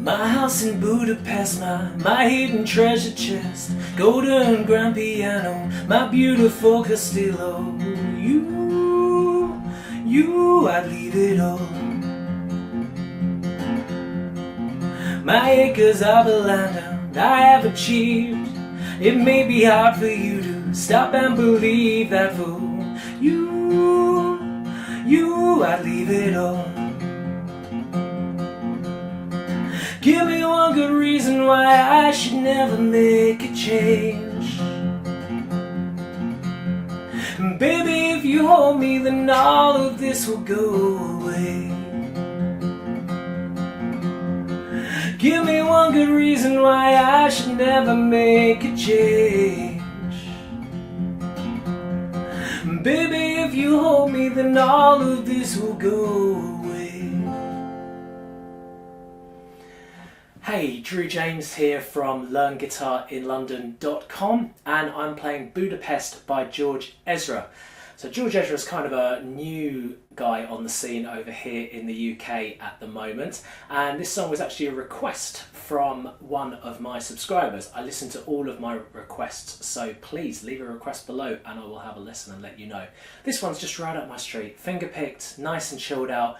My house in Budapest, my hidden treasure chest, golden grand piano, my beautiful Castillo. I'd leave it all. My acres of the land I have achieved. It may be hard for you to stop and believe that for you, I'd leave it all. Give me one good reason why I should never make a change. And baby, if you hold me, then all of this will go away. Give me one good reason why I should never make a change. And baby, if you hold me, then all of this will go away. Hey, Drew James here from LearnGuitarInLondon.com, and I'm playing Budapest by George Ezra. So George Ezra is kind of a new guy on the scene over here in the UK at the moment, and this song was actually a request from one of my subscribers. I listen to all of my requests, so please leave a request below and I will have a listen and let you know. This one's just right up my street, finger picked, nice and chilled out.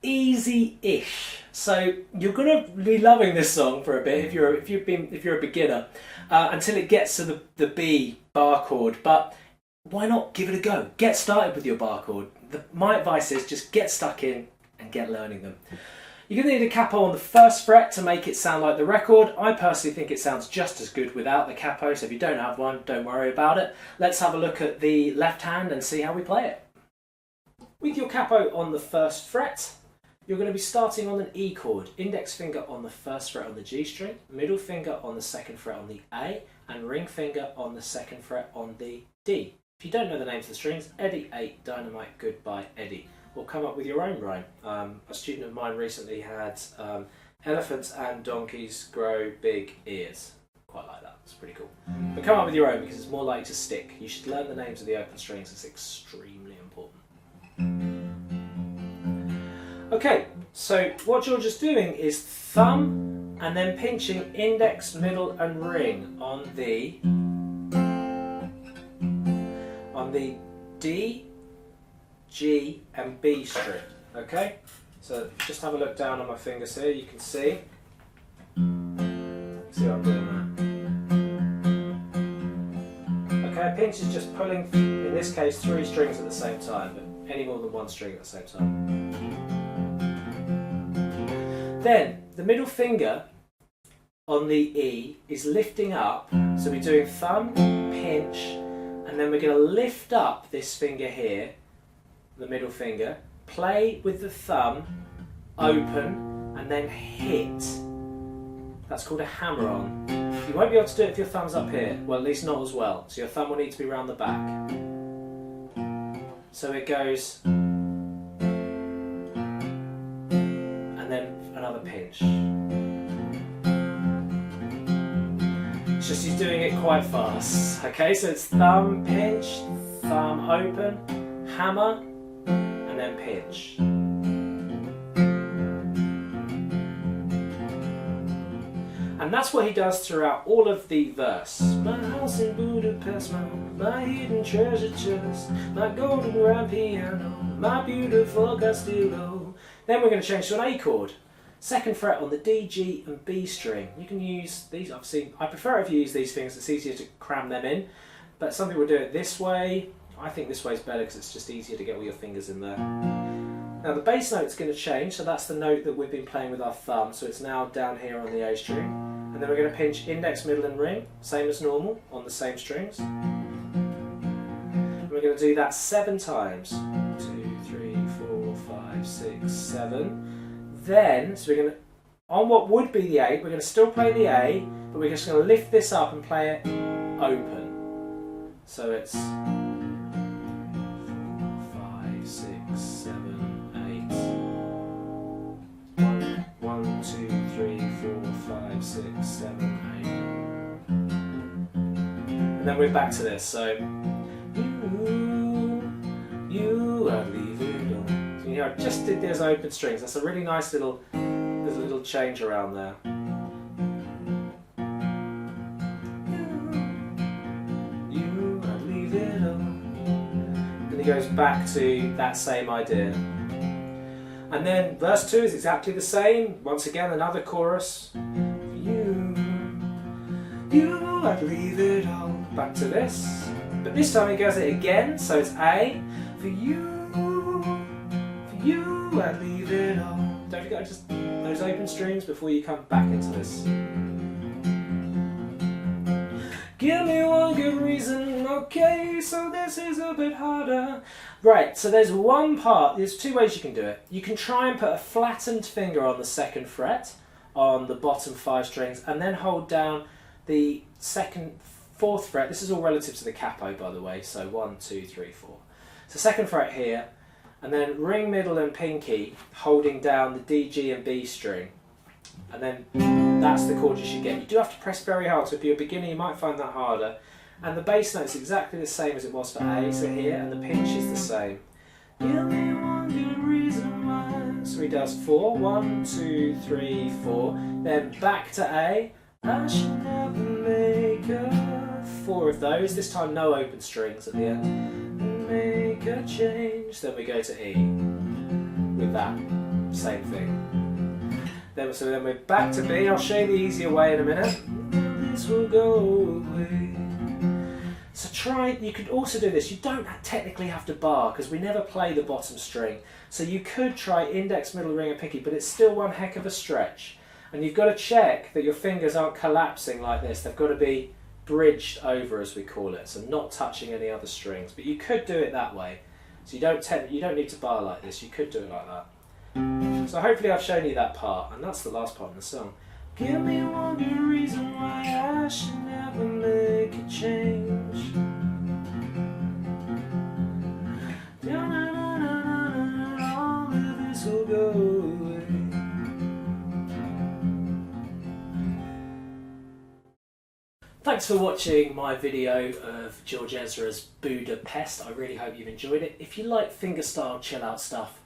Easy-ish, so you're gonna be loving this song for a bit if you're a beginner until it gets to the B bar chord. But why not give it a go? Get started with your bar chord. My advice is just get stuck in and get learning them. You're gonna need a capo on the first fret to make it sound like the record. I personally think it sounds just as good without the capo, so if you don't have one, don't worry about it. Let's have a look at the left hand and see how we play it. With your capo on the first fret, you're going to be starting on an E chord, index finger on the first fret on the G string, middle finger on the second fret on the A, and ring finger on the second fret on the D. If you don't know the names of the strings, Eddie 8, Dynamite, Goodbye Eddie, or come up with your own rhyme. A student of mine recently had elephants and donkeys grow big ears. Quite like that, it's pretty cool. But come up with your own because it's more likely to stick. You should learn the names of the open strings, it's extremely important. Okay, so what George is doing is thumb and then pinching index, middle and ring on the D, G and B string, okay? So just have a look down on my fingers here, you can see what I'm doing there. Okay, a pinch is just pulling, in this case, 3 strings at the same time, but any more than 1 string at the same time. Then the middle finger on the E is lifting up, so we're doing thumb, pinch, and then we're going to lift up this finger here, the middle finger, play with the thumb, open, and then hit. That's called a hammer-on. You won't be able to do it if your thumb's up here, well at least not as well, so your thumb will need to be round the back. So it goes, and then another pinch. It's just he's doing it quite fast. Okay, so it's thumb, pinch, thumb, open, hammer, and then pinch. And that's what he does throughout all of the verse. My house in Budapest, my hidden treasure chest, my golden grand piano, my beautiful Castillo. Then we're going to change to an A chord. Second fret on the D, G and B string. You can use these, I prefer if you use these things, it's easier to cram them in. But some people do it this way. I think this way is better because it's just easier to get all your fingers in there. Now the bass note's going to change, so that's the note that we've been playing with our thumb, so it's now down here on the A string. And then we're going to pinch index, middle and ring, same as normal, on the same strings. And we're going to do that 7 times. 2, 3, 4, 5, 6, 7. Then, so we're going to, on what would be the A, we're going to still play the A, but we're just going to lift this up and play it open. So it's 5, 6, 7, 8. 1, 2, 3, 4, 5, 6, 7, 8. And then we're back to this. So you, I leave it on. So, you know, I just did those open strings. That's a really nice little There's a little change around there. You, I'd leave it all. Then he goes back to that same idea. And then verse 2 is exactly the same. Once again, another chorus. You, I'd leave it all. Back to this. But this time he goes it again, so it's A. For you, I'd leave it all. Don't forget just those open strings before you come back into this. Give me one good reason, okay, so this is a bit harder. Right, so there's one part, there's two ways you can do it. You can try and put a flattened finger on the 2nd fret, on the bottom 5 strings, and then hold down the 4th fret. This is all relative to the capo, by the way, so 1, 2, 3, 4. So 2nd fret here, and then ring, middle and pinky, holding down the D, G and B string. And then that's the chord you should get. You do have to press very hard, so if you're a beginner you might find that harder. And the bass note is exactly the same as it was for A, so here, and the pinch is the same. Give me one good reason why. So he does 4, 1, 2, 3, 4. Then back to A. I should never make 4 of those. This time no open strings at the end. Make a change. Then we go to E with that same thing. Then we're back to B. I'll show you the easier way in a minute. This will go away. So you could also do this. You don't technically have to bar because we never play the bottom string. So you could try index, middle, ring and pinky, but it's still one heck of a stretch. And you've got to check that your fingers aren't collapsing like this. They've got to be bridged over, as we call it, so not touching any other strings. But you could do it that way. So you don't need to bar like this. You could do it like that. So hopefully I've shown you that part, and that's the last part in the song. Give me one good reason why I should never make a change. All of this will go away. Thanks for watching my video of George Ezra's Budapest. I really hope you've enjoyed it. If you like fingerstyle chill out stuff,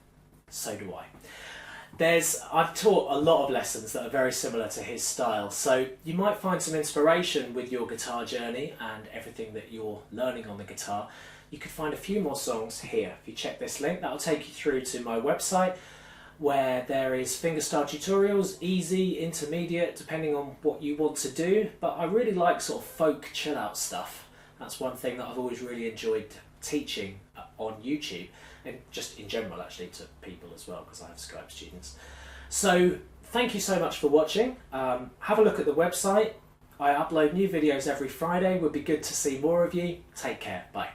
so do I. I've taught a lot of lessons that are very similar to his style, so you might find some inspiration with your guitar journey and everything that you're learning on the guitar. You could find a few more songs here. If you check this link, that'll take you through to my website where there is fingerstyle tutorials, easy, intermediate, depending on what you want to do. But I really like sort of folk chill out stuff. That's one thing that I've always really enjoyed teaching on YouTube, and just in general actually to people as well, because I have Skype students. So thank you so much for watching. Have a look at the website. I upload new videos every Friday. Would be good to see more of you. Take care. Bye.